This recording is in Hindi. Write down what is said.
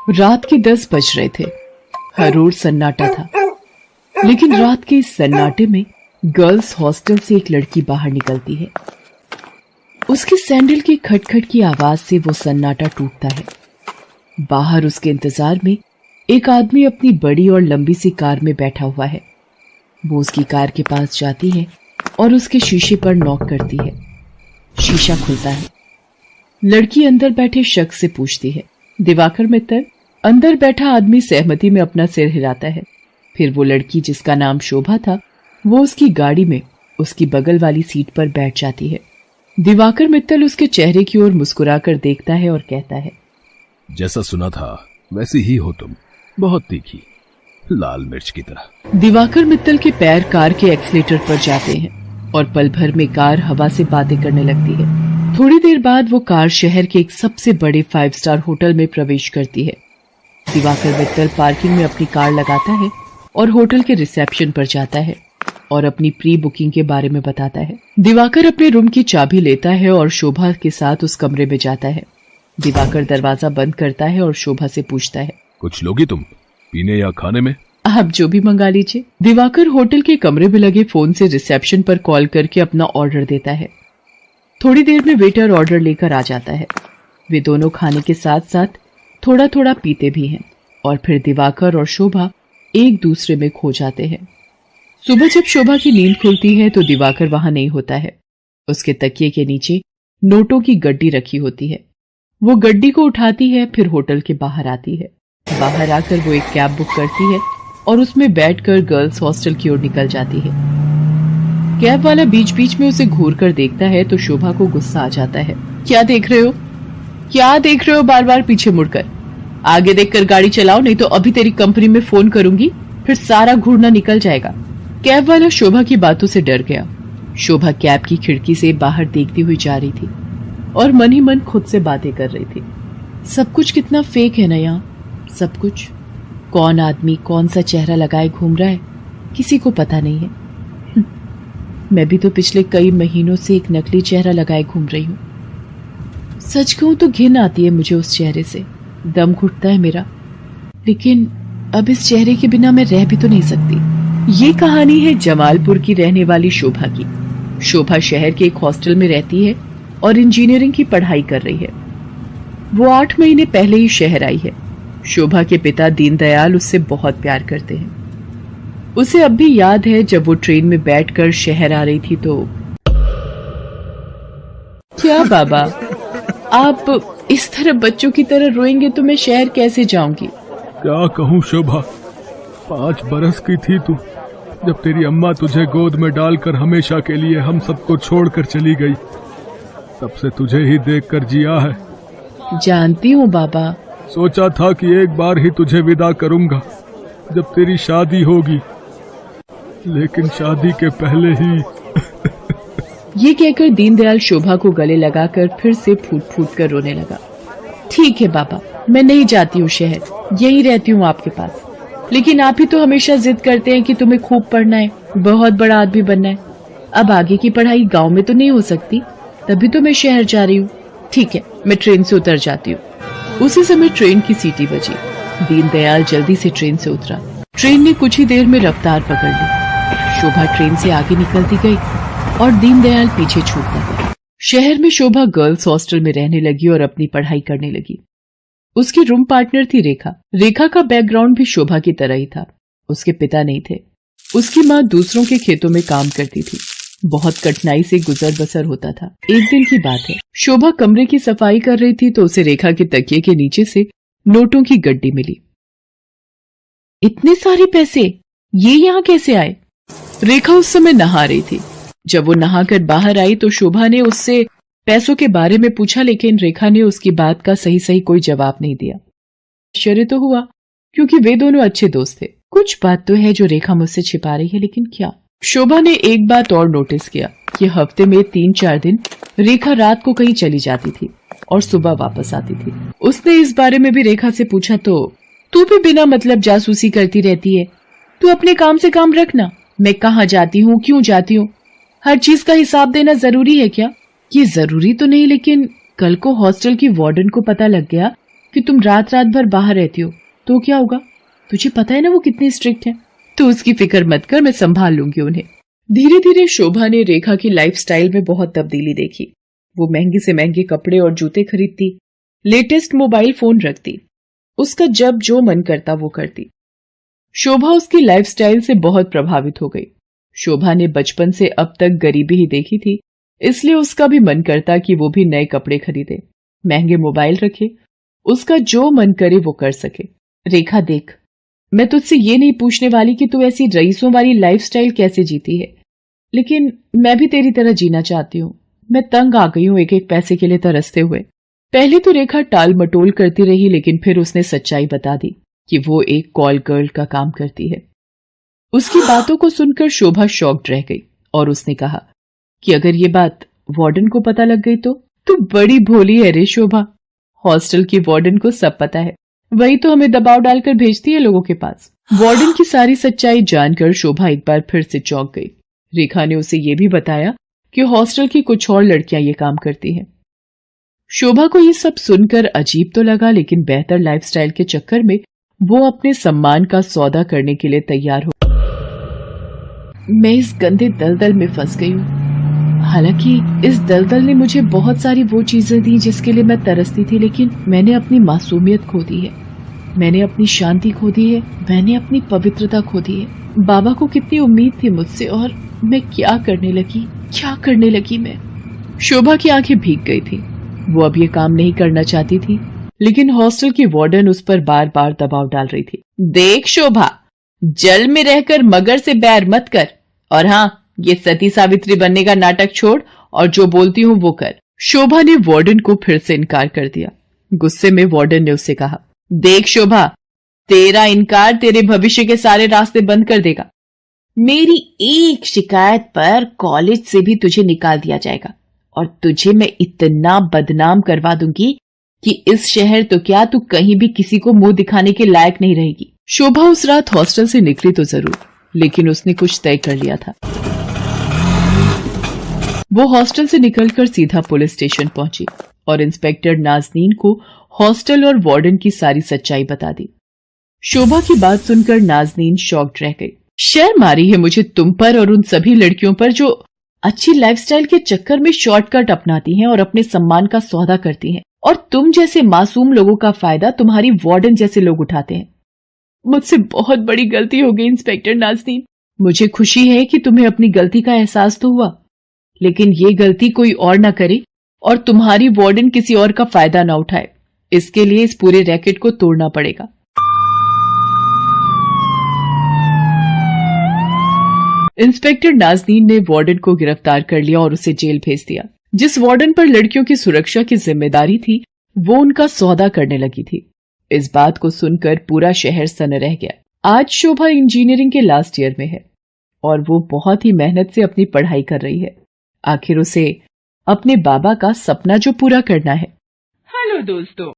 रात के 10 बज रहे थे। हर ओर सन्नाटा था, लेकिन रात के इस सन्नाटे में गर्ल्स हॉस्टल से एक लड़की बाहर निकलती है। उसके सैंडल की खटखट की आवाज से वो सन्नाटा टूटता है। बाहर उसके इंतजार में एक आदमी अपनी बड़ी और लंबी सी कार में बैठा हुआ है। वो उसकी कार के पास जाती है और उसके शीशे पर नॉक करती है। शीशा खुलता है। लड़की अंदर बैठे शख्स से पूछती है, दिवाकर मित्तल? अंदर बैठा आदमी सहमति में अपना सिर हिलाता है। फिर वो लड़की, जिसका नाम शोभा था, वो उसकी गाड़ी में उसकी बगल वाली सीट पर बैठ जाती है। दिवाकर मित्तल उसके चेहरे की ओर मुस्कुराकर देखता है और कहता है, जैसा सुना था वैसी ही हो तुम, बहुत तीखी, लाल मिर्च की तरह। दिवाकर मित्तल के पैर कार के एक्सीलेटर पर जाते हैं और पल भर में कार हवा से बातें करने लगती है। थोड़ी देर बाद वो कार शहर के एक सबसे बड़े 5 स्टार होटल में प्रवेश करती है। दिवाकर मित्तल पार्किंग में अपनी कार लगाता है और होटल के रिसेप्शन पर जाता है और अपनी प्री बुकिंग के बारे में बताता है। दिवाकर अपने रूम की चाबी लेता है और शोभा के साथ उस कमरे में जाता है। दिवाकर दरवाजा बंद करता है और शोभा से पूछता है, कुछ लोगी तुम, पीने या खाने में? आप जो भी मंगा लीजिए। दिवाकर होटल के कमरे में लगे फोन से रिसेप्शन पर कॉल करके अपना ऑर्डर देता है। थोड़ी देर में वेटर ऑर्डर लेकर आ जाता है। वे दोनों खाने के साथ साथ थोड़ा थोड़ा पीते भी हैं और फिर दिवाकर और शोभा एक दूसरे में खो जाते हैं। सुबह जब शोभा की नींद खुलती है तो दिवाकर वहां नहीं होता है। उसके तकिए के नीचे नोटों की गड्डी रखी होती है। वो गड्डी को उठाती है, फिर होटल के बाहर आती है। बाहर आकर वो एक कैब बुक करती है और उसमें बैठकर गर्ल्स हॉस्टल की ओर निकल जाती है। कैब वाला बीच बीच में उसे घूर कर देखता है तो शोभा को गुस्सा आ जाता है। क्या देख रहे हो? क्या देख रहे हो बार बार पीछे मुड़कर? आगे देखकर गाड़ी चलाओ, नहीं तो अभी तेरी कंपनी में फोन करूंगी, फिर सारा घूरना निकल जाएगा। कैब वाला शोभा की बातों से डर गया। शोभा कैब की खिड़की से बाहर देखती हुई जा रही थी और मन ही मन खुद से बातें कर रही थी। सब कुछ कितना फेक है ना यहाँ, सब कुछ। कौन आदमी कौन सा चेहरा लगाए घूम रहा है, किसी को पता नहीं है। मैं भी तो पिछले कई महीनों से एक नकली चेहरा लगाए घूम रही हूँ। सच कहूं तो घिन आती है मुझे उस चेहरे से, दम घुटता है मेरा। लेकिन अब इस चेहरे के बिना मैं रह भी तो नहीं सकती। ये कहानी है जमालपुर की रहने वाली शोभा की। शोभा शहर के एक हॉस्टल में रहती है और इंजीनियरिंग की पढ़ाई कर रही है। वो 8 महीने पहले ही शहर आई है। शोभा के पिता दीनदयाल उससे बहुत प्यार करते हैं। उसे अब भी याद है जब वो ट्रेन में बैठकर शहर आ रही थी तो। क्या बाबा, आप इस तरह बच्चों की तरह रोएंगे तो मैं शहर कैसे जाऊंगी? क्या कहूँ शोभा, 5 बरस की थी तू जब तेरी अम्मा तुझे गोद में डालकर हमेशा के लिए हम सबको छोड़कर चली गई। तब से तुझे ही देखकर जिया है। जानती हूँ बाबा। सोचा था कि एक बार ही तुझे विदा करूंगा जब तेरी शादी होगी, लेकिन शादी के पहले ही। ये कहकर दीनदयाल शोभा को गले लगाकर फिर से फूट फूट कर रोने लगा। ठीक है बाबा, मैं नहीं जाती हूँ शहर, यही रहती हूँ आपके पास। लेकिन आप ही तो हमेशा जिद करते हैं कि तुम्हें खूब पढ़ना है, बहुत बड़ा आदमी बनना है। अब आगे की पढ़ाई गांव में तो नहीं हो सकती, तभी तो मैं शहर जा रही हूँ। ठीक है, मैं ट्रेन से उतर जाती हूँ। उसी समय ट्रेन की सीटी बजी। दीनदयाल जल्दी से ट्रेन से उतरा। ट्रेन ने कुछ ही देर में रफ्तार पकड़ ली। शोभा ट्रेन से आगे निकलती गई और दीनदयाल पीछे छूटता गया। शहर में शोभा गर्ल्स हॉस्टल में रहने लगी और अपनी पढ़ाई करने लगी। उसकी रूम पार्टनर थी रेखा। रेखा का बैकग्राउंड भी शोभा की तरह ही था। उसके पिता नहीं थे। उसकी माँ दूसरों के खेतों में काम करती थी। बहुत कठिनाई से गुजर बसर होता था। एक दिन की बात है, शोभा कमरे की सफाई कर रही थी तो उसे रेखा के तकिए के नीचे से नोटों की गड्डी मिली। इतने सारे पैसे, ये यहाँ कैसे आए? रेखा उस समय नहा रही थी। जब वो नहाकर बाहर आई तो शोभा ने उससे पैसों के बारे में पूछा, लेकिन रेखा ने उसकी बात का सही सही कोई जवाब नहीं दिया। आश्चर्य तो हुआ, क्योंकि वे दोनों अच्छे दोस्त थे। कुछ बात तो है जो रेखा मुझसे छिपा रही है, लेकिन क्या? शोभा ने एक बात और नोटिस किया कि हफ्ते में 3-4 दिन रेखा रात को कहीं चली जाती थी और सुबह वापस आती थी। उसने इस बारे में भी रेखा से पूछा तो, तू भी बिना मतलब जासूसी करती रहती है, तू अपने काम से काम रखना। मैं कहाँ जाती हूँ, क्यों जाती हूँ, हर चीज का हिसाब देना जरूरी है क्या? ये जरूरी तो नहीं, लेकिन कल को हॉस्टल की वार्डन को पता लग गया कि तुम रात रात भर बाहर रहती हो तो क्या होगा? तुझे पता है ना वो कितनी स्ट्रिक्ट है। तो उसकी फिक्र मत कर, मैं संभाल लूंगी उन्हें। धीरे धीरे शोभा ने रेखा की लाइफस्टाइल में बहुत तब्दीली देखी। वो महंगे से महंगे कपड़े और जूते खरीदती, लेटेस्ट मोबाइल फोन रखती, उसका जब जो मन करता वो करती। शोभा उसकी लाइफस्टाइल से बहुत प्रभावित हो गई। शोभा ने बचपन से अब तक गरीबी ही देखी थी, इसलिए उसका भी मन करता कि वो भी नए कपड़े खरीदे, महंगे मोबाइल रखे, उसका जो मन करे वो कर सके। रेखा देख, मैं तुझसे ये नहीं पूछने वाली कि तू ऐसी रईसों वाली लाइफस्टाइल कैसे जीती है, लेकिन मैं भी तेरी तरह जीना चाहती हूँ। मैं तंग आ गई हूँ एक एक पैसे के लिए तरसते हुए। पहले तो रेखा टाल मटोल करती रही, लेकिन फिर उसने सच्चाई बता दी कि वो एक कॉल गर्ल का काम करती है। उसकी बातों को सुनकर शोभा शॉक्ड रह गई और उसने कहा कि अगर ये बात वार्डन को पता लग गई तो बड़ी भोली है रे शोभा। हॉस्टल की वार्डन को सब पता है, वही तो हमें दबाव डालकर भेजती है लोगों के पास। वार्डन की सारी सच्चाई जानकर शोभा एक बार फिर से चौंक गई। रेखा ने उसे ये भी बताया कि हॉस्टल की कुछ और लड़कियां ये काम करती हैं। शोभा को ये सब सुनकर अजीब तो लगा, लेकिन बेहतर लाइफस्टाइल के चक्कर में वो अपने सम्मान का सौदा करने के लिए तैयार हो। मैं इस गंदे दलदल में फंस गई हूँ। हालांकि इस दलदल ने मुझे बहुत सारी वो चीजें दी जिसके लिए मैं तरसती थी, लेकिन मैंने अपनी मासूमियत खो दी है, मैंने अपनी शांति खो दी है, मैंने अपनी पवित्रता खो दी है। बाबा को कितनी उम्मीद थी मुझसे, और मैं क्या करने लगी मैं। शोभा की आंखें भीग गई थी। वो अब ये काम नहीं करना चाहती थी, लेकिन हॉस्टल की वार्डन उस पर बार बार दबाव डाल रही थी। देख शोभा, जल में रहकर मगर से बैर मत कर, और हाँ, ये सती सावित्री बनने का नाटक छोड़ और जो बोलती हूँ वो कर। शोभा ने वार्डन को फिर से इनकार कर दिया। गुस्से में वार्डन ने उससे कहा, देख शोभा, तेरा इनकार तेरे भविष्य के सारे रास्ते बंद कर देगा। मेरी एक शिकायत पर कॉलेज से भी तुझे निकाल दिया जाएगा, और तुझे मैं इतना बदनाम करवा दूंगी कि इस शहर तो क्या, तू कहीं भी किसी को मुंह दिखाने के लायक नहीं रहेगी। शोभा उस रात हॉस्टल से निकली तो जरूर, लेकिन उसने कुछ तय कर लिया था। वो हॉस्टल से निकलकर सीधा पुलिस स्टेशन पहुंची और इंस्पेक्टर नाज़नीन को हॉस्टल और वार्डन की सारी सच्चाई बता दी। शोभा की बात सुनकर नाज़नीन शॉक्ड रह गई। शर्म आ रही है मुझे तुम पर और उन सभी लड़कियों पर जो अच्छी लाइफस्टाइल के चक्कर में शॉर्टकट अपनाती हैं और अपने सम्मान का सौदा करती हैं, और तुम जैसे मासूम लोगों का फायदा तुम्हारी वार्डन जैसे लोग उठाते हैं। मुझसे बहुत बड़ी गलती हो गई इंस्पेक्टर नाज़नीन। मुझे खुशी है कि तुम्हें अपनी गलती का एहसास तो हुआ, लेकिन ये गलती कोई और ना करे और तुम्हारी वार्डन किसी और का फायदा ना उठाए। इसके लिए इस पूरे रैकेट को तोड़ना पड़ेगा। इंस्पेक्टर नाज़नीन ने वार्डन को गिरफ्तार कर लिया और उसे जेल भेज दिया। जिस वार्डन पर लड़कियों की सुरक्षा की जिम्मेदारी थी, वो उनका सौदा करने लगी थी। इस बात को सुनकर पूरा शहर सन्न रह गया। आज शोभा इंजीनियरिंग के लास्ट ईयर में है और वो बहुत ही मेहनत से अपनी पढ़ाई कर रही है। आखिर उसे अपने बाबा का सपना जो पूरा करना है। हेलो दोस्तों,